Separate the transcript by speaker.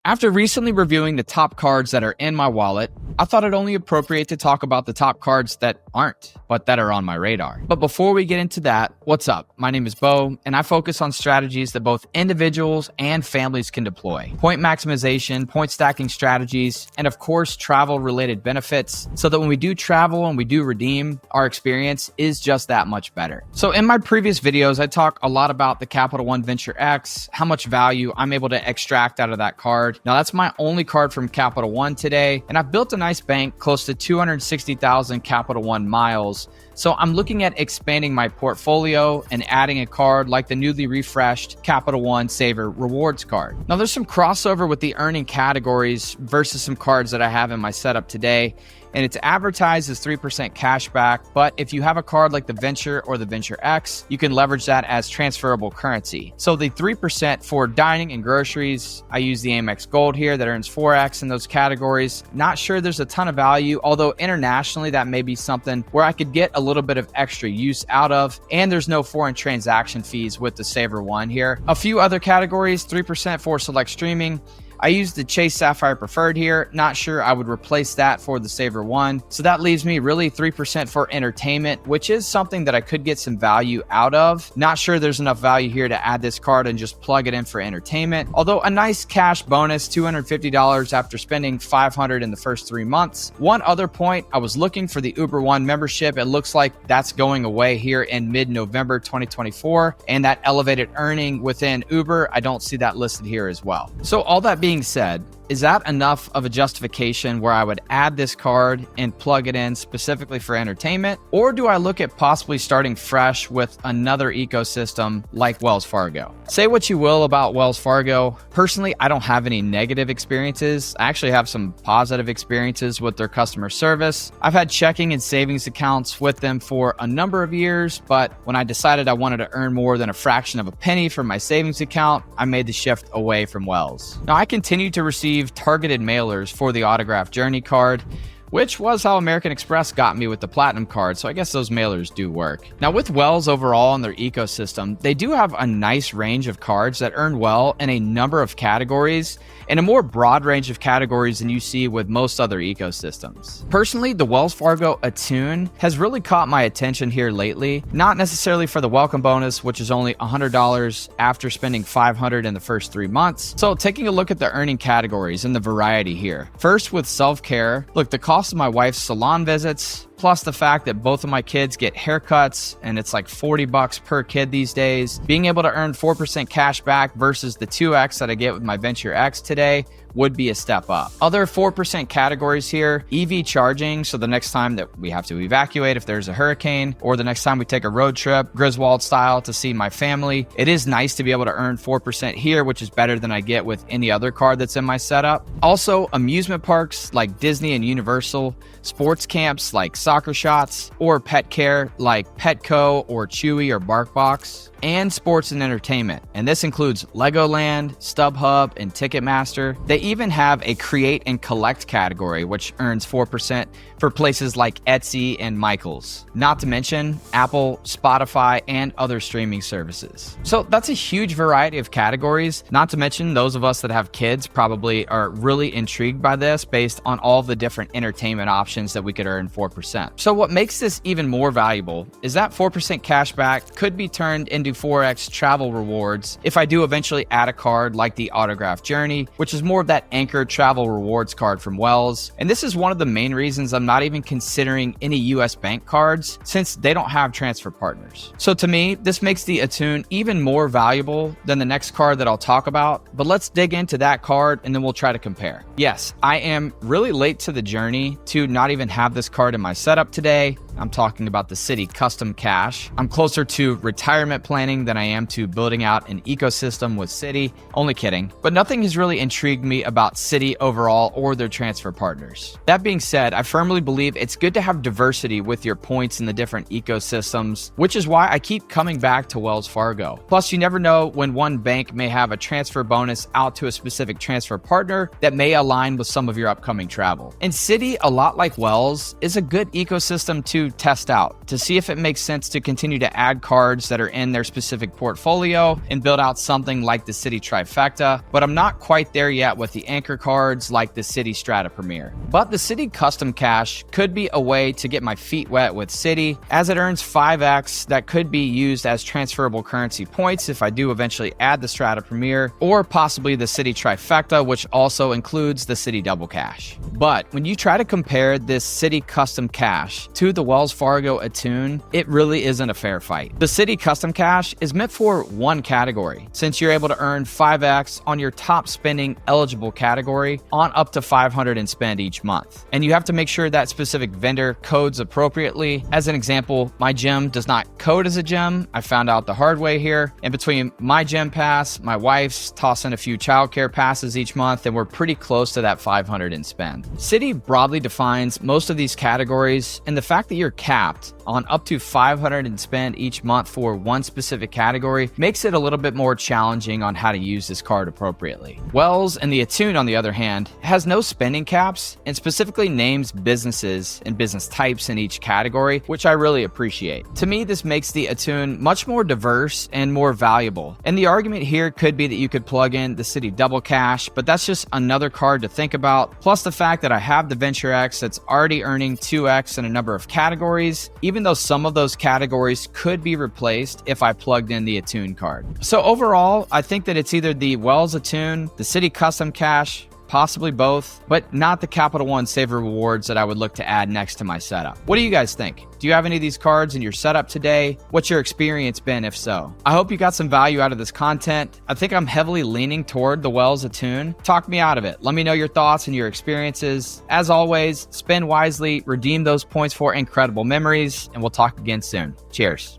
Speaker 1: After recently reviewing the top cards that are in my wallet, I thought it only appropriate to talk about the top cards that aren't, but that are on my radar. But before we get into that, what's up? My name is Bo, and I focus on strategies that both individuals and families can deploy. Point maximization, point stacking strategies, and of course, travel-related benefits, so that when we do travel and we do redeem, our experience is just that much better. So in my previous videos, I talk a lot about the Capital One Venture X, how much value I'm able to extract out of that card. Now that's my only card from Capital One today, and I've built a nice bank close to 260,000 Capital One miles. So I'm looking at expanding my portfolio and adding a card like the newly refreshed Capital One Savor rewards card. Now there's some crossover with the earning categories versus some cards that I have in my setup today, and it's advertised as 3% cash back, but if you have a card like the Venture or the Venture X, you can leverage that as transferable currency. So the 3% for dining and groceries, I use the Amex Gold here that earns 4x in those categories. Not sure there's a ton of value, although internationally that may be something where I could get a little bit of extra use out of, and there's no foreign transaction fees with the Savor One here. A few other categories, 3% for select streaming. I use the Chase Sapphire Preferred here. Not sure I would replace that for the Savor One. So that leaves me really 3% for entertainment, which is something that I could get some value out of. Not sure there's enough value here to add this card and just plug it in for entertainment. Although a nice cash bonus, $250 after spending $500 in the first 3 months. One other point, I was looking for the Uber One membership. It looks like that's going away here in mid-November 2024. And that elevated earning within Uber, I don't see that listed here as well. So all that being said, is that enough of a justification where I would add this card and plug it in specifically for entertainment? Or do I look at possibly starting fresh with another ecosystem like Wells Fargo? Say what you will about Wells Fargo. Personally, I don't have any negative experiences. I actually have some positive experiences with their customer service. I've had checking and savings accounts with them for a number of years, but when I decided I wanted to earn more than a fraction of a penny from my savings account, I made the shift away from Wells. Now, I continue to receive targeted mailers for the Autograph Journey card, which was how American Express got me with the Platinum card, so I guess those mailers do work. Now with Wells overall in their ecosystem, they do have a nice range of cards that earn well in a number of categories, and a more broad range of categories than you see with most other ecosystems. Personally, the Wells Fargo Attune has really caught my attention here lately, not necessarily for the welcome bonus, which is only $100 after spending $500 in the first 3 months. So taking a look at the earning categories and the variety here. First with self-care, look, the cost of my wife's salon visits, plus the fact that both of my kids get haircuts and it's like $40 per kid these days. Being able to earn 4% cash back versus the 2x that I get with my Venture X today would be a step up. Other 4% categories here, EV charging, so the next time that we have to evacuate if there's a hurricane, or the next time we take a road trip, Griswold style, to see my family, it is nice to be able to earn 4% here, which is better than I get with any other card that's in my setup. Also, amusement parks like Disney and Universal, sports camps like Soccer Shots, or pet care like Petco or Chewy or BarkBox, and sports and entertainment. And this includes Legoland, StubHub, and Ticketmaster. They even have a create and collect category, which earns 4% for places like Etsy and Michaels. Not to mention Apple, Spotify, and other streaming services. So that's a huge variety of categories. Not to mention those of us that have kids probably are really intrigued by this based on all the different entertainment options that we could earn 4%. So what makes this even more valuable is that 4% cash back could be turned into 4x travel rewards if I do eventually add a card like the Autograph Journey, which is more of that anchored travel rewards card from Wells. And this is one of the main reasons I'm not even considering any US bank cards, since they don't have transfer partners. So to me, this makes the Attune even more valuable than the next card that I'll talk about, but let's dig into that card and then we'll try to compare. Yes, I am really late to the journey to not even have this card in my setup today. I'm talking about the Citi Custom Cash. I'm closer to retirement planning than I am to building out an ecosystem with Citi. Only kidding. But nothing has really intrigued me about Citi overall or their transfer partners. That being said, I firmly believe it's good to have diversity with your points in the different ecosystems, which is why I keep coming back to Wells Fargo. Plus, you never know when one bank may have a transfer bonus out to a specific transfer partner that may align with some of your upcoming travel. And Citi, a lot like Wells, is a good ecosystem to to test out to see if it makes sense to continue to add cards that are in their specific portfolio and build out something like the City Trifecta, but I'm not quite there yet with the anchor cards like the City Strata Premier. But the City Custom Cash could be a way to get my feet wet with City, as it earns 5x that could be used as transferable currency points if I do eventually add the Strata Premier, or possibly the City Trifecta, which also includes the City Double Cash. But when you try to compare this City Custom Cash to the Wells Fargo Attune, it really isn't a fair fight. The City Custom Cash is meant for one category, since you're able to earn 5x on your top spending eligible category on up to 500 in spend each month. And you have to make sure that specific vendor codes appropriately. As an example, my gym does not code as a gym. I found out the hard way here. And between my gym pass, my wife's toss in a few childcare passes each month, and we're pretty close to that 500 in spend. City broadly defines most of these categories, and the fact that you're capped on up to 500 in spend each month for one specific category makes it a little bit more challenging on how to use this card appropriately. Wells and the Attune, on the other hand, has no spending caps and specifically names businesses and business types in each category, which I really appreciate. To me, this makes the Attune much more diverse and more valuable. And the argument here could be that you could plug in the City Double Cash, but that's just another card to think about. Plus the fact that I have the Venture X that's already earning 2x in a number of categories, even though some of those categories could be replaced if I plugged in the Attune card. So overall, I think that it's either the Wells Attune, the City Custom Cash, possibly both, but not the Capital One Savor rewards that I would look to add next to my setup. What do you guys think? Do you have any of these cards in your setup today? What's your experience been if so? I hope you got some value out of this content. I think I'm heavily leaning toward the Wells Attune. Talk me out of it. Let me know your thoughts and your experiences. As always, spend wisely, redeem those points for incredible memories, and we'll talk again soon. Cheers.